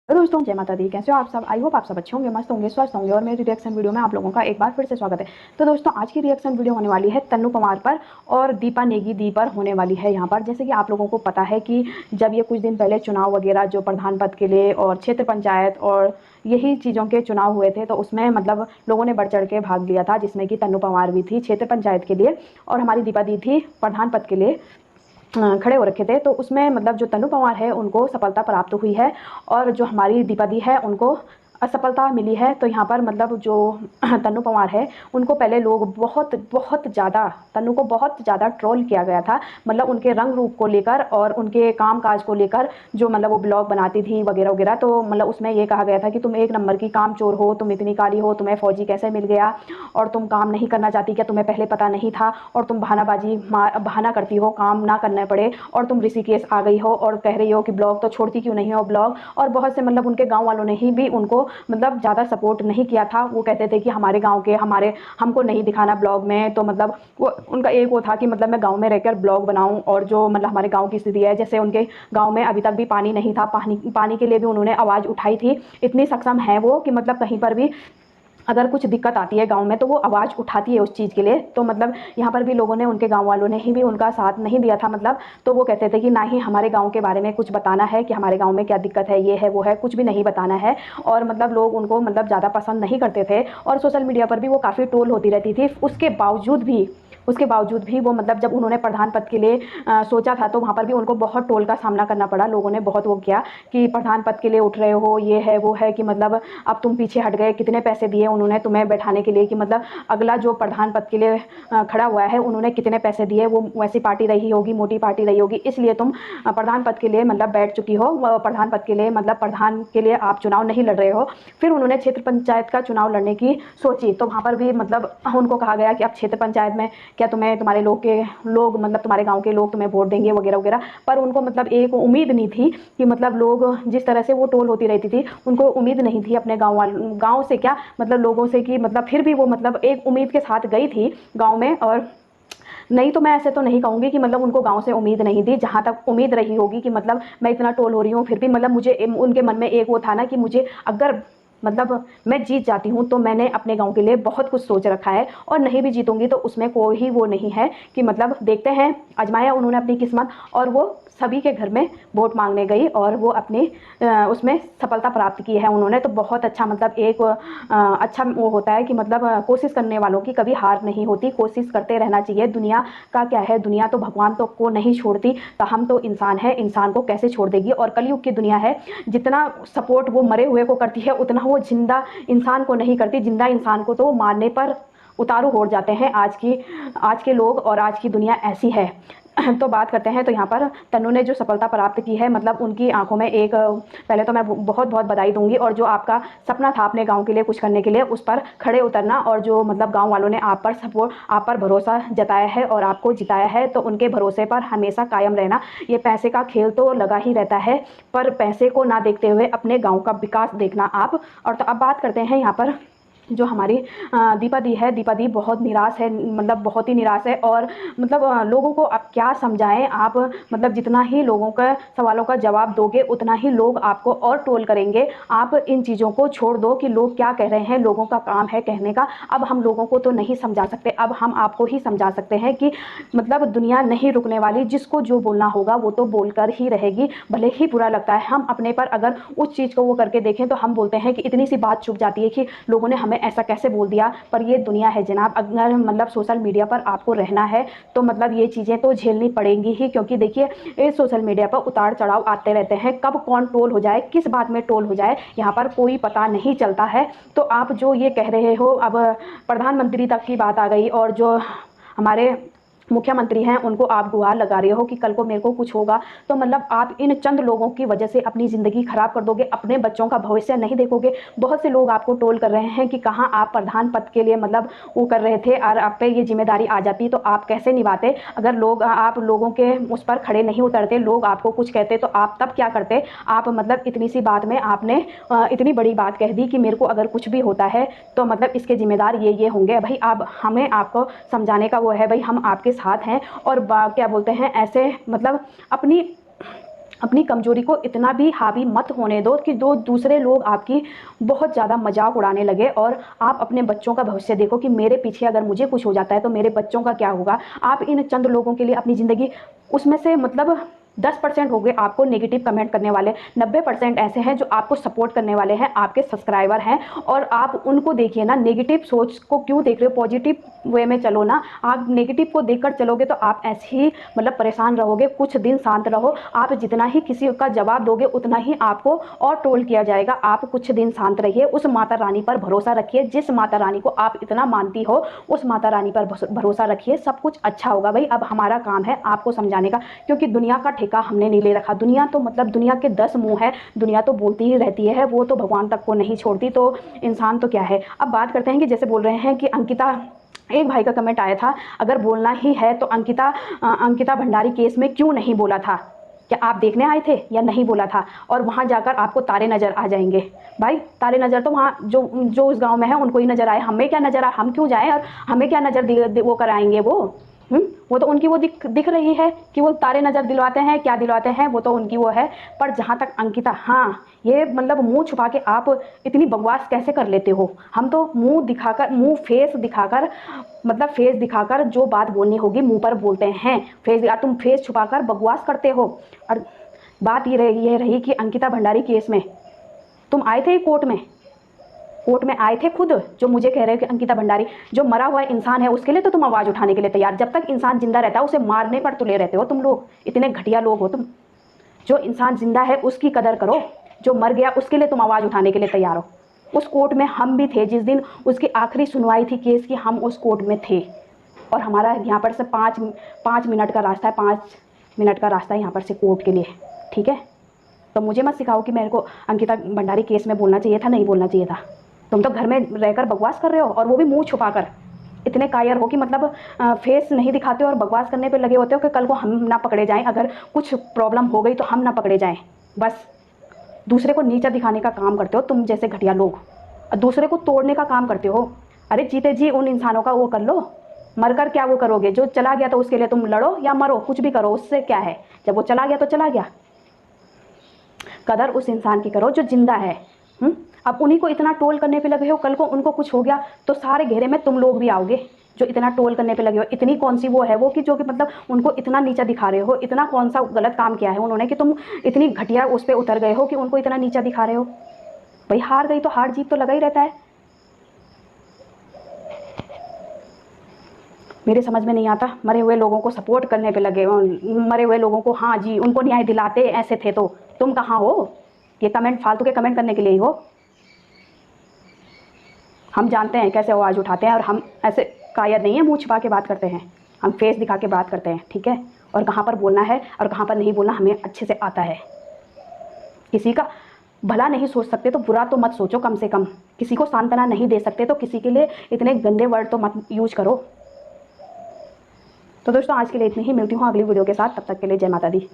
तो दोस्तों जय माता दी। कैसे हो आप सब? आई होप आप सब अच्छे होंगे, मस्त होंगे, स्वस्थ होंगे। और मेरी रिएक्शन वीडियो में आप लोगों का एक बार फिर से स्वागत है। तो दोस्तों आज की रिएक्शन वीडियो होने वाली है तन्नू पवार पर और दीपा नेगी दी पर होने वाली है। यहाँ पर जैसे कि आप लोगों को पता है कि जब ये कुछ दिन पहले चुनाव वगैरह जो प्रधान पद के लिए और क्षेत्र पंचायत और यही चीज़ों के चुनाव हुए थे, तो उसमें मतलब लोगों ने बढ़ चढ़ के भाग लिया था, जिसमें कि तन्नू पवार भी थी क्षेत्र पंचायत के लिए और हमारी दीपा दी थी प्रधान पद के लिए खड़े हो रखे थे। तो उसमें मतलब जो तन्नू पवार है उनको सफलता प्राप्त हुई है और जो हमारी दीपा दी है उनको असफलता मिली है। तो यहाँ पर मतलब जो तन्नू पवार है उनको पहले लोग बहुत बहुत ज़्यादा तन्नू को बहुत ज़्यादा ट्रोल किया गया था, मतलब उनके रंग रूप को लेकर और उनके काम काज को लेकर, जो मतलब वो ब्लॉग बनाती थी वगैरह वगैरह। तो मतलब उसमें ये कहा गया था कि तुम एक नंबर की काम चोर हो, तुम इतनी काली हो, तुम्हें फौजी कैसे मिल गया और तुम काम नहीं करना चाहती क्या, तुम्हें पहले पता नहीं था और तुम बहाना करती हो काम ना करना पड़े और तुम ऋषिकेश आ गई हो और कह रही हो कि ब्लॉग तो छोड़ती क्यों नहीं हो ब्लॉग। और बहुत से मतलब उनके गाँव वालों ने ही भी उनको मतलब ज़्यादा सपोर्ट नहीं किया था। वो कहते थे कि हमारे गाँव के हमको नहीं दिखाना ब्लॉग में। तो मतलब वो उनका एक वो था कि मतलब मैं गाँव में रहकर ब्लॉग बनाऊँ और जो मतलब हमारे गाँव की स्थिति है, जैसे उनके गाँव में अभी तक भी पानी नहीं था, पानी के लिए भी उन्होंने आवाज़ उठाई थी। इतनी सक्षम है वो कि मतलब कहीं पर भी अगर कुछ दिक्कत आती है गाँव में तो वो आवाज़ उठाती है उस चीज़ के लिए। तो मतलब यहाँ पर भी लोगों ने, उनके गाँव वालों ने ही भी उनका साथ नहीं दिया था मतलब। तो वो कहते थे कि ना ही हमारे गाँव के बारे में कुछ बताना है कि हमारे गाँव में क्या दिक्कत है, ये है वो है, कुछ भी नहीं बताना है। और मतलब लोग उनको मतलब ज़्यादा पसंद नहीं करते थे और सोशल मीडिया पर भी वो काफ़ी ट्रोल होती रहती थी। उसके बावजूद भी वो मतलब जब उन्होंने प्रधान पद के लिए सोचा था तो वहाँ पर भी उनको बहुत ट्रोल का सामना करना पड़ा। लोगों ने बहुत वो किया कि प्रधान पद के लिए उठ रहे हो, ये है वो है, कि मतलब अब तुम पीछे हट गए, कितने पैसे दिए उन्होंने तुम्हें बैठाने के लिए, कि मतलब अगला जो प्रधान पद के लिए खड़ा हुआ है उन्होंने कितने पैसे दिए, वो वैसी पार्टी रही होगी, मोटी पार्टी रही होगी, इसलिए तुम प्रधान पद के लिए मतलब बैठ चुकी हो। प्रधान पद के लिए मतलब प्रधान के लिए आप चुनाव नहीं लड़ रहे हो। फिर उन्होंने क्षेत्र पंचायत का चुनाव लड़ने की सोची तो वहाँ पर भी मतलब उनको कहा गया कि अब क्षेत्र पंचायत में क्या तुम्हें तुम्हारे लोग मतलब तुम्हारे गाँव के लोग तुम्हें वोट देंगे वगैरह वगैरह। पर उनको मतलब एक उम्मीद नहीं थी कि मतलब लोग जिस तरह से वो टोल होती रहती थी, उनको उम्मीद नहीं थी अपने गाँव से क्या मतलब लोगों से, कि मतलब फिर भी वो मतलब एक उम्मीद के साथ गई थी गाँव में। और नहीं तो मैं ऐसे तो नहीं कहूँगी कि मतलब उनको गाँव से उम्मीद नहीं थी, जहाँ तक उम्मीद रही होगी कि मतलब मैं इतना टोल हो रही हूँ फिर भी मतलब मुझे उनके मन में एक वो था ना कि मुझे अगर मतलब मैं जीत जाती हूँ तो मैंने अपने गांव के लिए बहुत कुछ सोच रखा है, और नहीं भी जीतूंगी तो उसमें कोई ही वो नहीं है कि मतलब देखते हैं। आजमाया उन्होंने अपनी किस्मत और वो सभी के घर में वोट मांगने गई और वो अपनी उसमें सफलता प्राप्त की है उन्होंने। तो बहुत अच्छा मतलब एक अच्छा वो होता है कि मतलब कोशिश करने वालों की कभी हार नहीं होती, कोशिश करते रहना चाहिए। दुनिया का क्या है, दुनिया तो भगवान तो को नहीं छोड़ती, तो हम तो इंसान है, इंसान को कैसे छोड़ देगी। और कलयुग की दुनिया है, जितना सपोर्ट वो मरे हुए को करती है उतना वो जिंदा इंसान को नहीं करती। जिंदा इंसान को तो मारने पर उतारू हो जाते हैं आज के लोग, और आज की दुनिया ऐसी है। तो बात करते हैं, तो यहाँ पर तन्नू ने जो सफलता प्राप्त की है मतलब उनकी आंखों में एक, पहले तो मैं बहुत बहुत बधाई दूंगी। और जो आपका सपना था अपने गांव के लिए कुछ करने के लिए, उस पर खड़े उतरना, और जो मतलब गांव वालों ने आप पर भरोसा जताया है और आपको जिताया है, तो उनके भरोसे पर हमेशा कायम रहना। ये पैसे का खेल तो लगा ही रहता है, पर पैसे को ना देखते हुए अपने गाँव का विकास देखना आप। और तो अब बात करते हैं यहाँ पर जो हमारी दीपा दी है। दीपा दी बहुत निराश है, मतलब बहुत ही निराश है। और मतलब लोगों को अब क्या समझाएं आप, मतलब जितना ही लोगों का सवालों का जवाब दोगे उतना ही लोग आपको और ट्रोल करेंगे। आप इन चीज़ों को छोड़ दो कि लोग क्या कह रहे हैं, लोगों का काम है कहने का। अब हम लोगों को तो नहीं समझा सकते, अब हम आपको ही समझा सकते हैं कि मतलब दुनिया नहीं रुकने वाली, जिसको जो बोलना होगा वो तो बोलकर ही रहेगी, भले ही बुरा लगता है। हम अपने पर अगर उस चीज़ को वो करके देखें तो हम बोलते हैं कि इतनी सी बात चुप जाती है कि लोगों ने हमें ऐसा कैसे बोल दिया। पर ये दुनिया है जनाब, अगर मतलब सोशल मीडिया पर आपको रहना है तो मतलब ये चीज़ें तो झेलनी पड़ेंगी ही, क्योंकि देखिए इस सोशल मीडिया पर उतार चढ़ाव आते रहते हैं, कब कौन ट्रोल हो जाए, किस बात में ट्रोल हो जाए, यहाँ पर कोई पता नहीं चलता है। तो आप जो ये कह रहे हो, अब प्रधानमंत्री तक की बात आ गई और जो हमारे मुख्यमंत्री हैं उनको आप गुहार लगा रहे हो कि कल को मेरे को कुछ होगा। तो मतलब आप इन चंद लोगों की वजह से अपनी ज़िंदगी खराब कर दोगे, अपने बच्चों का भविष्य नहीं देखोगे। बहुत से लोग आपको ट्रोल कर रहे हैं कि कहाँ आप प्रधान पद के लिए मतलब वो कर रहे थे, और आप पे ये जिम्मेदारी आ जाती तो आप कैसे निभाते। अगर आप लोगों के उस पर खड़े नहीं उतरते, लोग आपको कुछ कहते तो आप तब क्या करते। आप मतलब इतनी सी बात में आपने इतनी बड़ी बात कह दी कि मेरे को अगर कुछ भी होता है तो मतलब इसके जिम्मेदार ये होंगे। भाई आप, हमें आपको समझाने का वो है, भाई हम आपके साथ हैं। और क्या बोलते हैं ऐसे मतलब अपनी अपनी कमज़ोरी को इतना भी हावी मत होने दो कि दो दूसरे लोग आपकी बहुत ज़्यादा मजाक उड़ाने लगे। और आप अपने बच्चों का भविष्य देखो कि मेरे पीछे अगर मुझे कुछ हो जाता है तो मेरे बच्चों का क्या होगा। आप इन चंद लोगों के लिए अपनी ज़िंदगी, उसमें से मतलब 10% हो गए आपको नेगेटिव कमेंट करने वाले, 90% ऐसे हैं जो आपको सपोर्ट करने वाले हैं, आपके सब्सक्राइबर हैं। और आप उनको देखिए ना, नेगेटिव सोच को क्यों देख रहे हो, पॉजिटिव वे में चलो ना। आप नेगेटिव को देखकर चलोगे तो आप ऐसे ही मतलब परेशान रहोगे। कुछ दिन शांत रहो। आप जितना ही किसी का जवाब दोगे उतना ही आपको और ट्रोल किया जाएगा। आप कुछ दिन शांत रहिए, उस माता रानी पर भरोसा रखिए, जिस माता रानी को आप इतना मानती हो उस माता रानी पर भरोसा रखिए, सब कुछ अच्छा होगा। भाई अब हमारा काम है आपको समझाने का, क्योंकि दुनिया का ठेका हमने नहीं ले रखा। दुनिया तो मतलब दुनिया के 10 मुंह है, दुनिया तो बोलती ही रहती है, वो तो भगवान तक को नहीं छोड़ती, तो इंसान तो क्या है। अब बात करते हैं कि जैसे बोल रहे हैं कि अंकिता, एक भाई का कमेंट आया था, अगर बोलना ही है तो अंकिता भंडारी केस में क्यों नहीं बोला था, क्या आप देखने आए थे या नहीं बोला था, और वहाँ जाकर आपको तारे नज़र आ जाएंगे। भाई तारे नज़र तो वहाँ जो जो उस गांव में है उनको ही नज़र आए, हमें क्या नज़र आए, हम क्यों जाएं और हमें क्या नज़र वो कराएंगे वो तो उनकी वो दिख रही है कि वो तारे नज़र दिलवाते हैं, क्या दिलवाते हैं, वो तो उनकी वो है। पर जहाँ तक अंकिता, हाँ ये मतलब मुंह छुपा के आप इतनी बकवास कैसे कर लेते हो। हम तो मुंह दिखाकर, मुंह फेस दिखाकर, मतलब फेस दिखाकर जो बात बोलनी होगी मुंह पर बोलते हैं। तुम फेस छुपाकर बकवास करते हो। और बात ये रही कि अंकिता भंडारी केस में तुम आए थे कोर्ट में आए थे खुद, जो मुझे कह रहे हो कि अंकिता भंडारी जो मरा हुआ इंसान है उसके लिए तो तुम आवाज़ उठाने के लिए तैयार, जब तक इंसान जिंदा रहता है उसे मारने पर तुले रहते हो तुम लोग। इतने घटिया लोग हो तुम। जो इंसान जिंदा है उसकी कदर करो, जो मर गया उसके लिए तुम आवाज़ उठाने के लिए तैयार हो। उस कोर्ट में हम भी थे जिस दिन उसकी आखिरी सुनवाई थी केस की, हम उस कोर्ट में थे। और हमारा यहाँ पर से 5 मिनट का रास्ता है, 5 मिनट का रास्ता है यहाँ पर से कोर्ट के लिए, ठीक है। तो मुझे मत सिखाओ कि मेरे को अंकिता भंडारी केस में बोलना चाहिए था, नहीं बोलना चाहिए था। तुम तो घर में रहकर बकवास कर रहे हो, और वो भी मुंह छुपाकर। इतने कायर हो कि मतलब फेस नहीं दिखाते हो और बकवास करने पे लगे होते हो कि कल को हम ना पकड़े जाएं, अगर कुछ प्रॉब्लम हो गई तो हम ना पकड़े जाएं। बस दूसरे को नीचा दिखाने का काम करते हो तुम जैसे घटिया लोग, दूसरे को तोड़ने का काम करते हो। अरे जीते जी उन इंसानों का वो कर लो, मरकर क्या वो करोगे, जो चला गया तो उसके लिए तुम लड़ो या मरो, कुछ भी करो, उससे क्या है। जब वो चला गया तो चला गया। कदर उस इंसान की करो जो जिंदा है। अब उन्हीं को इतना टोल करने पे लगे हो, कल को उनको कुछ हो गया तो सारे घेरे में तुम लोग भी आओगे, जो इतना टोल करने पे लगे हो। इतनी कौन सी वो है वो कि जो कि मतलब उनको इतना नीचा दिखा रहे हो, इतना कौन सा गलत काम किया है उन्होंने कि तुम इतनी घटिया उस पर उतर गए हो कि उनको इतना नीचा दिखा रहे हो। भाई हार गई तो हार जीत तो लगा ही रहता है। मेरे समझ में नहीं आता, मरे हुए लोगों को सपोर्ट करने पे लगे, मरे हुए लोगों को हाँ जी उनको न्याय दिलाते ऐसे थे तो तुम कहाँ हो। ये कमेंट फालतू के कमेंट करने के लिए ही हो। हम जानते हैं कैसे आवाज़ उठाते हैं, और हम ऐसे कायर नहीं है मुंह छिपा के बात करते हैं, हम फेस दिखा के बात करते हैं, ठीक है। और कहाँ पर बोलना है और कहाँ पर नहीं बोलना हमें अच्छे से आता है। किसी का भला नहीं सोच सकते तो बुरा तो मत सोचो, कम से कम किसी को सांत्वना नहीं दे सकते तो किसी के लिए इतने गंदे वर्ड तो मत यूज करो। तो दोस्तों आज के लिए इतनी ही, मिलती हूँ अगली वीडियो के साथ, तब तक के लिए जय माता दी।